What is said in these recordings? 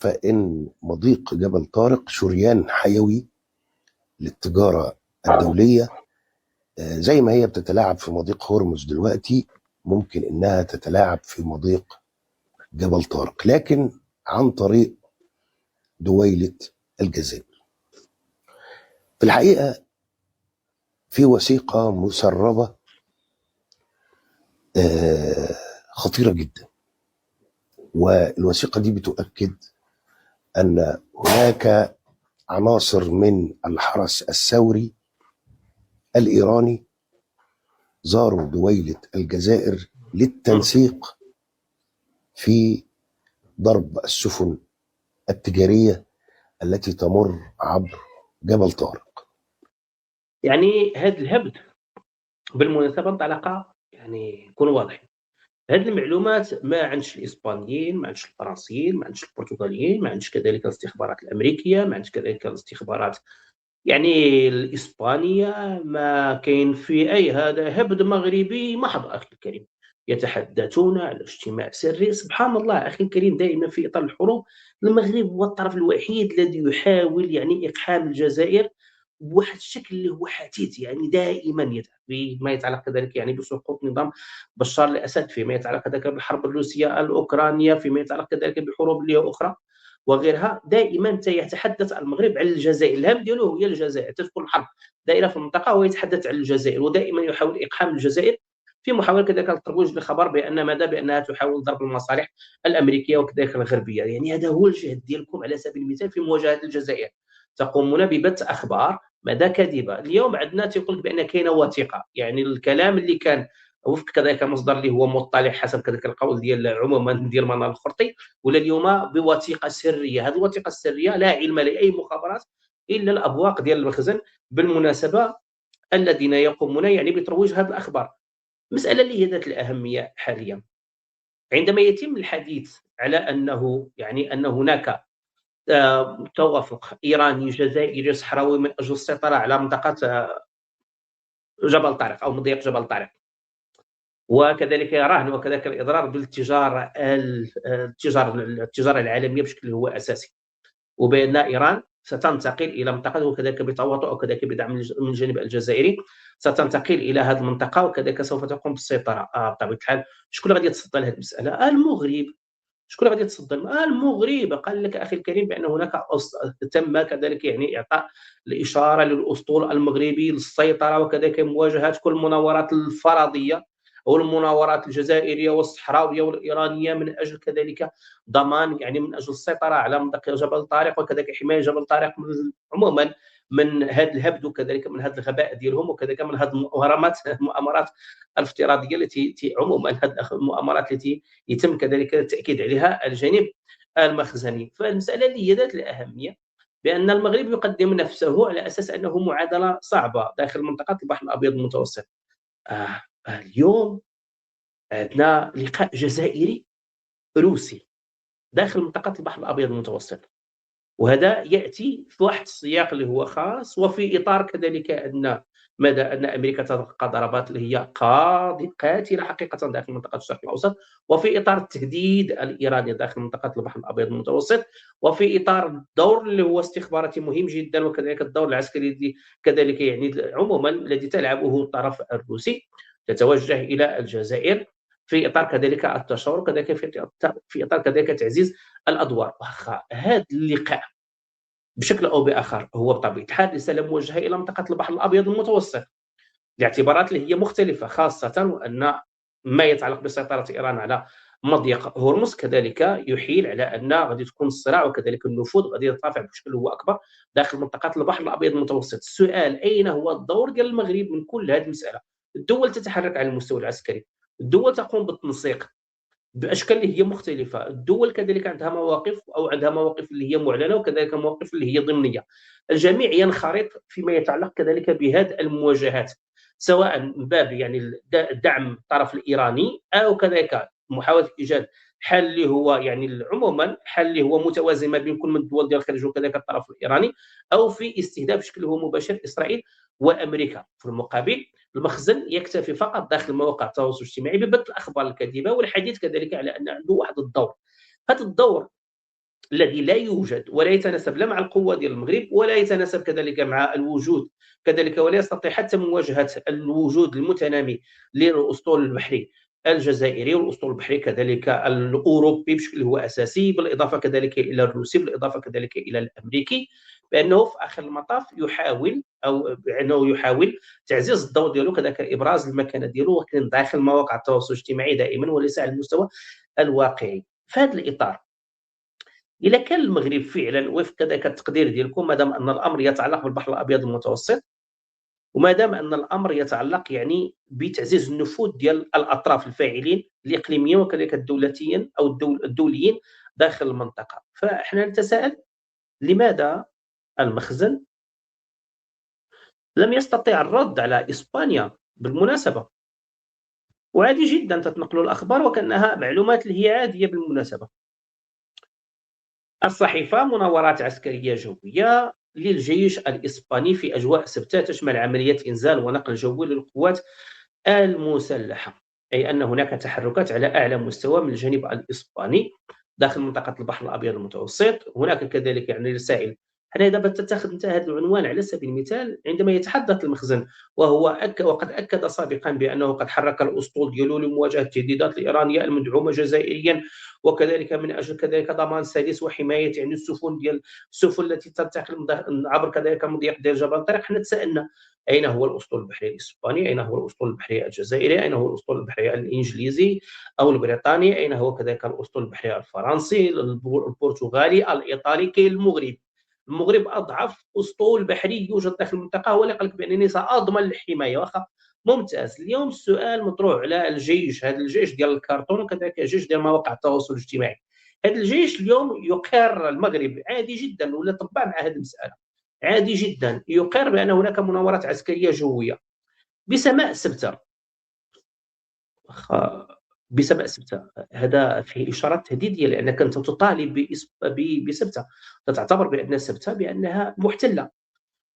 فإن مضيق جبل طارق شريان حيوي للتجارة الدولية. زي ما هي بتتلاعب في مضيق هرمز دلوقتي، ممكن إنها تتلاعب في مضيق جبل طارق، لكن عن طريق دويلة الجزائر. في الحقيقة في وثيقة مسربة خطيرة جدا، والوثيقة دي بتؤكد أن هناك عناصر من الحرس الثوري الإيراني زاروا دويلة الجزائر للتنسيق في ضرب السفن التجارية التي تمر عبر جبل طارق. يعني هذا الهبد بالمناسبة انطلق، يعني يكون واضح، هذه المعلومات ما عندش الاسبانيين، ما عندش الفرنسيين، ما عندش البرتغاليين، ما عندش كذلك الاستخبارات الامريكيه، ما عندش كذلك الاستخبارات يعني الاسبانيه، ما كاين في اي، هذا هبد مغربي محض اخي الكريم. يتحدثون على اجتماع سري، سبحان الله اخي الكريم، دائما في اطار الحروب المغرب هو الطرف الوحيد الذي يحاول يعني اقحام الجزائر بواحد الشكل اللي هو حثيث، يعني دائما يذهب فيما يتعلق كذلك يعني بسقوط نظام بشار الاسد، فيما يتعلق كذلك بالحرب الروسيه الاوكرانيه، فيما يتعلق كذلك بحروب اللي هي اخرى وغيرها. دائما يتحدث المغرب عن الجزائر، الهم ديالو هي الجزائر، تدخل الحرب دائره في المنطقه ويتحدث عن الجزائر، ودائما يحاول اقحام الجزائر في محاوله كذلك الترويج للخبر بان ماذا، بانها تحاول ضرب المصالح الامريكيه وكذلك الغربيه. يعني هذا هو الجهد ديالكم على سبيل المثال في مواجهه الجزائر، تقومون ببث اخبار ماذا كاذبه. اليوم عندنا تيقول لك بان كاينه وثيقه، يعني الكلام اللي كان وفق كذلك مصدر اللي هو مطلع حسب كذلك القول ديال عموما ديال منال الخرطي، ولا اليوم بوثيقه سريه. هذه الوثيقه السريه لا علم لاي مخابرات الا الابواق ديال المخزن بالمناسبه الذين يقومون يعني بترويج هذه الاخبار. مساله اللي هي ذات الاهميه حاليا عندما يتم الحديث على انه يعني ان هناك توافق ايراني جزائري صحراوي من اجل السيطره على منطقه جبل طارق او مضيق جبل طارق، وكذلك رهن وكذلك الاضرار بالتجاره التجاره العالميه بشكل هو اساسي، وبان ايران ستنتقل الى منطقه وكذلك بتواطؤ وكذلك بدعم من الجانب الجزائري ستنتقل الى هذه المنطقه وكذلك سوف تقوم بالسيطره. بطبيعه الحال شكون اللي غادي يتصدى لهذه المساله؟ المغرب. شكون اللي غادي يتصدى؟ المغرب. قال لك اخي الكريم بان هناك تم كذلك يعني اعطاء الاشاره للاسطول المغربي للسيطره وكذلك مواجهه كل المناورات الفرضيه او المناورات الجزائريه والصحراويه والايرانيه من اجل كذلك ضمان يعني من اجل السيطره على منطقه جبل طارق وكذلك حمايه جبل طارق عموما من هذا الهبد وكذلك من هذا الغباء ديالهم وكذلك من هذه المؤامرات الافتراضيه التي عموما هذه المؤامرات التي يتم كذلك التاكيد عليها الجانب المخزني. فالمساله اللي هي ذات الاهميه بان المغرب يقدم نفسه على اساس انه معادله صعبه داخل منطقه البحر الابيض المتوسط. اليوم عندنا لقاء جزائري روسي داخل منطقه البحر الابيض المتوسط، وهذا ياتي في واحد السياق اللي هو خاص، وفي اطار كذلك ان ماذا، ان امريكا تلقى ضربات اللي هي قاتله حقيقه داخل منطقه الشرق الاوسط، وفي اطار التهديد الايراني داخل منطقه البحر الابيض المتوسط، وفي اطار الدور اللي هو استخباراتي مهم جدا وكذلك الدور العسكري الذي كذلك يعني عموما الذي تلعبه الطرف الروسي، تتوجه الى الجزائر في اطار كذلك التشاور وكذلك في اطار كذلك تعزيز الادوار. واخا هذا اللقاء بشكل او باخر هو بطبيعه الحال رساله موجهه الى منطقه البحر الابيض المتوسط لاعتبارات اللي هي مختلفه، خاصه وان ما يتعلق بسيطره ايران على مضيق هرمز كذلك يحيل على ان غادي تكون الصراع وكذلك النفوذ غادي يترافع بشكل هو اكبر داخل منطقه البحر الابيض المتوسط. السؤال اين هو الدور ديال المغرب من كل هذه المساله؟ الدول تتحرك على المستوى العسكري، الدول تقوم بالتنسيق باشكال اللي هي مختلفه، الدول كذلك عندها مواقف او عندها مواقف اللي هي معلنه وكذلك مواقف اللي هي ضمنيه. الجميع ينخرط فيما يتعلق كذلك بهذه المواجهات، سواء من باب يعني دعم الطرف الايراني او كذلك محاوله ايجاد حل اللي هو يعني عموما حل اللي هو متوازن ما بين كل من الدول ديال الخليج وكذلك الطرف الايراني، او في استهداف بشكل هو مباشر اسرائيل وامريكا. في المقابل المخزن يكتفي فقط داخل مواقع التواصل الاجتماعي ببث الاخبار الكاذبه والحديث كذلك على ان عنده واحد الدور. هذا الدور الذي لا يوجد ولا يتناسب لا مع القوة ديال المغرب ولا يتناسب كذلك مع الوجود كذلك، ولا يستطيع حتى مواجهة الوجود المتنامي للأسطول البحري الجزائري والأسطول البحري كذلك الأوروبي بشكل هو أساسي، بالإضافة كذلك إلى الروسي، بالإضافة كذلك إلى الأمريكي، بأنه في آخر المطاف يحاول أو بأنه يحاول تعزيز الدور ديالو كذلك إبراز المكانة ديالو، ولكن داخل مواقع التواصل الاجتماعي دائما وليس على المستوى الواقعي. في هذا الإطار إلا كان المغرب فعلا وفق كذلك التقدير ديالكم، ما دام أن الأمر يتعلق بالبحر الأبيض المتوسط، وما دام أن الأمر يتعلق يعني بتعزيز النفوذ ديال الأطراف الفاعلين الإقليميين وكذلك الدولتيين أو الدوليين داخل المنطقة، فإحنا نتساءل لماذا المخزن لم يستطع الرد على إسبانيا بالمناسبة؟ وعادي جدا تتنقل الأخبار وكأنها معلومات اللي هي عادية بالمناسبة. الصحيفة مناورات عسكرية جوية للجيش الإسباني في أجواء سبتة تشمل عملية إنزال ونقل جوي للقوات المسلحة، أي أن هناك تحركات على أعلى مستوى من الجانب الإسباني داخل منطقة البحر الأبيض المتوسط. هناك كذلك يعني رسائل، حنا دابا تتخذ انت هذا العنوان على سبيل المثال عندما يتحدث المخزن وقد أكد سابقا بأنه قد حرك الأسطول ديالو لمواجهة التهديدات الإيرانية المدعومة جزائريا، وكذلك من أجل كذلك ضمان سلس وحماية يعني السفن التي تنتقل عبر كذلك مضيق ديال جبل طارق. حنا تساءلنا أين هو الأسطول البحري الإسباني؟ أين هو الأسطول البحري الجزائري؟ أين هو الأسطول البحري الإنجليزي أو البريطاني؟ أين هو كذلك الأسطول البحري الفرنسي، البرتغالي، الإيطالي؟ كاين المغرب. المغرب أضعف أسطول بحري يوجد داخل المنطقة، هو اللي قال لك بأنني سأضمن الحماية. واخا ممتاز. اليوم السؤال مطروح على الجيش، هذا الجيش ديال الكرتون وكذلك الجيش ديال مواقع التواصل الاجتماعي. هذا الجيش اليوم يقر المغرب عادي جدا ولا طبع مع هذه المسألة عادي جدا، يقر بأن هناك مناورات عسكرية جوية بسماء سبتة. بسماء سبتة هذا فيه إشارات تهديدية، لأنك أنت تطالب بسبتة، تعتبر بأن سبتة بأنها محتلة،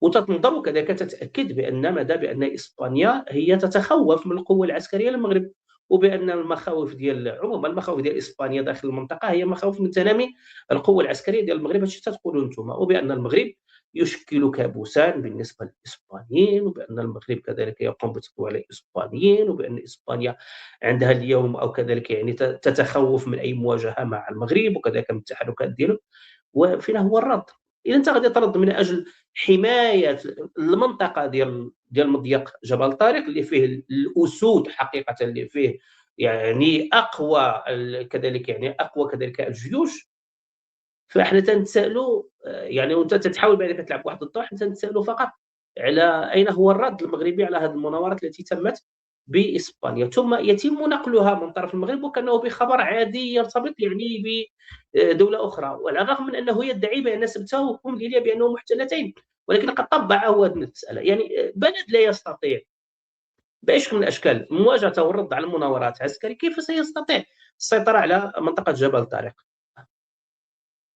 وتنظر كذلك تتأكد بأن مدى بأن إسبانيا هي تتخوف من القوة العسكرية للمغرب، وبأن المخاوف ديال عموما المخاوف ديال إسبانيا داخل المنطقة هي مخاوف من تنامي القوة العسكرية ديال المغرب. هادشي تتقولوا نتوما، وبأن المغرب يشكل كابوسا بالنسبة للإسبانيين، وبأن المغرب كذلك يقوم بتطويع الإسبانيين، وبأن إسبانيا عندها اليوم أو كذلك يعني تتخوف من أي مواجهة مع المغرب وكذلك من التحركات ديالو. وفين هو الرد؟ إذا أنت غادي ترد من أجل حماية المنطقة ديال مضيق جبل طارق اللي فيه الأسود حقيقة، اللي فيه يعني أقوى كذلك يعني أقوى كذلك الجيوش، فاحنا تنتسائلوا يعني وانت تتحاول بعد تلعب واحد الدور، حنا تنتسائلوا فقط على اين هو الرد المغربي على هذه المناورات التي تمت باسبانيا، ثم يتم نقلها من طرف المغرب وكانه بخبر عادي يرتبط يعني بدوله اخرى، وعلى الرغم من انه يدعي بان سبته وحكم ليبيا بانه محتلتين، ولكن قد طبع هو هذه المساله. يعني بلد لا يستطيع باي شكل من الاشكال مواجهه والرد على المناورات العسكريه، كيف سيستطيع السيطره على منطقه جبل طارق،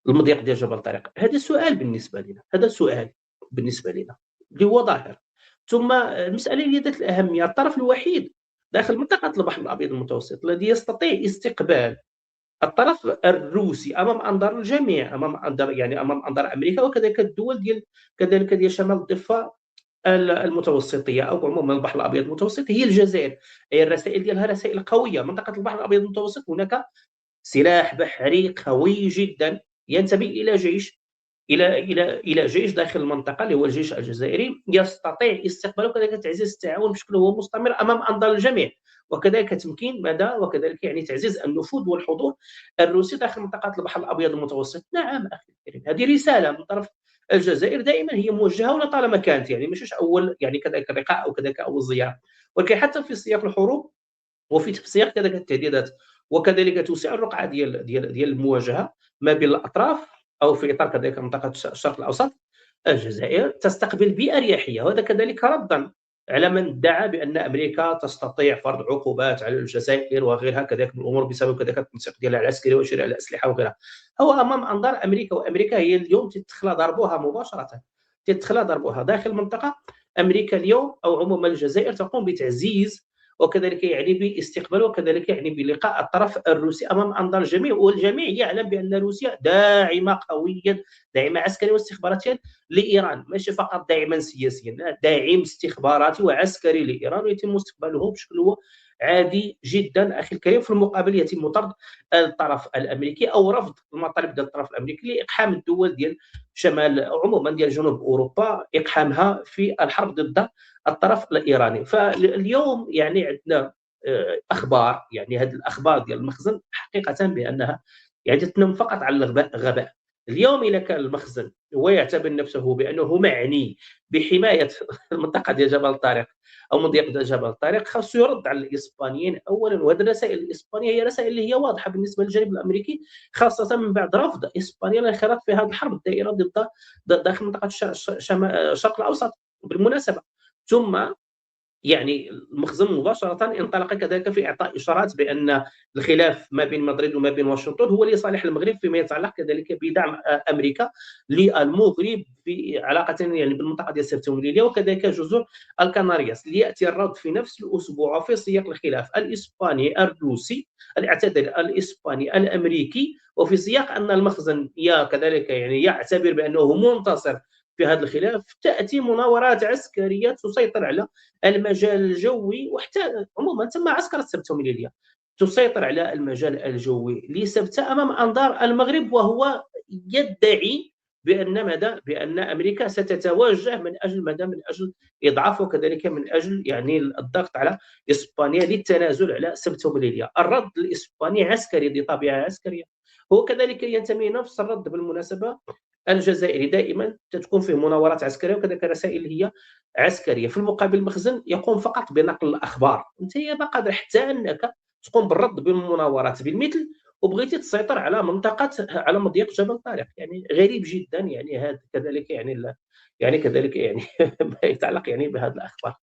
المضيق ديال جبل طارق؟ هذا السؤال بالنسبه لنا، هذا السؤال بالنسبه لنا اللي هو ظاهر. ثم المساله اللي ذات الاهميه، الطرف الوحيد داخل منطقه البحر الابيض المتوسط الذي يستطيع استقبال الطرف الروسي امام انظار الجميع، امام انظار يعني امام انظار امريكا وكذلك الدول ديال كذلك ديال شمال الضفه المتوسطيه او عموما البحر الابيض المتوسط، هي الجزائر. اي الرسائل ديالها رسائل قويه. منطقه البحر الابيض المتوسط هناك سلاح بحري قوي جدا ينتمي الى جيش الى جيش داخل المنطقه اللي هو الجيش الجزائري، يستطيع استقباله وكذلك تعزيز التعاون بشكل هو مستمر امام انظار الجميع، وكذلك تمكين مدى وكذلك يعني تعزيز النفوذ والحضور الروسي داخل منطقه البحر الابيض المتوسط. نعم اخي الكريم، هذه رساله من طرف الجزائر دائما هي موجهه ولطالما كانت، يعني ماشي اول يعني كذلك اللقاء او كذلك اول زياره، ولكن حتى في سياق الحروب وفي سياق كذلك التهديدات وكذلك توسيع الرقعه ديال المواجهه ما بين الاطراف او في اطار كذلك منطقه الشرق الاوسط، الجزائر تستقبل باريحيه، وهذا كذلك ردا على من ادعى بان امريكا تستطيع فرض عقوبات على الجزائر وغيرها كذلك من الامور بسبب كذلك التنسيق ديالها العسكري وشراء الاسلحه وغيرها. هو امام انظار امريكا، وامريكا هي اليوم تدخل ضربها مباشره، تدخل ضربها داخل المنطقه. امريكا اليوم او عموما الجزائر تقوم بتعزيز وكذلك يعني باستقبال وكذلك يعني بلقاء الطرف الروسي امام انظار الجميع، والجميع يعلم بان روسيا داعمه قويا، داعمه عسكريا واستخباراتيا لايران، ماشي فقط داعما سياسيا، لا، داعم استخباراتي وعسكري لايران، ويتم استقباله بشكل هو عادي جدا اخي الكريم. في المقابل يتم طرد الطرف الامريكي او رفض المطالب ديال الطرف الامريكي لاقحام الدول ديال شمال عموما ديال جنوب اوروبا، اقحامها في الحرب ضد الطرف الايراني. فاليوم يعني عندنا اخبار، يعني هذه الاخبار ديال المخزن حقيقه بانها يعني تتنم فقط على الغباء. اليوم اذا كان المخزن هو يعتبر نفسه بانه معني بحمايه المنطقه ديال جبل طارق او مضيق ديال جبل طارق، خاصو يرد على الاسبانيين اولا. وهذه الرسائل الاسبانيه هي رسائل اللي هي واضحه بالنسبه للجانب الامريكي، خاصه من بعد رفض اسبانيا الانخراط في هذه الحرب الدائره ضد داخل منطقه الشرق الاوسط بالمناسبه. ثم يعني المخزن مباشره انطلق كذلك في اعطاء اشارات بان الخلاف ما بين مدريد وما بين واشنطن هو لصالح المغرب فيما يتعلق كذلك بدعم امريكا للمغرب في علاقه يعني بالمنطقه ديال سيرتا وميليليا وكذلك جزر الكنارياس. لياتي الرد في نفس الاسبوع في سياق الخلاف الاسباني الروسي، الاعتذار الاسباني الامريكي، وفي سياق ان المخزن كذلك يعني يعتبر بانه منتصر في هذا الخلاف. تاتي مناورات عسكريه تسيطر على المجال الجوي وحتى عموما تم معسكر سبته وميليليا، تسيطر على المجال الجوي لسبته امام انظار المغرب، وهو يدعي بان ماذا؟ بان امريكا ستتوجه من اجل ماذا؟ من اجل اضعاف وكذلك من اجل يعني الضغط على اسبانيا للتنازل على سبته وميليليا. الرد الاسباني عسكري بطبيعه عسكريه، هو كذلك ينتمي نفس الرد بالمناسبه الجزائري، دائما تكون فيه مناورات عسكريه وكذلك رسائل هي عسكريه. في المقابل المخزن يقوم فقط بنقل الاخبار، انت ما قادر حتى انك تقوم بالرد بالمناورات بالمثل وبغيتي تسيطر على منطقه على مضيق جبل طارق. يعني غريب جدا يعني هذا كذلك يعني يعني كذلك يعني ما يتعلق يعني بهذه الاخبار.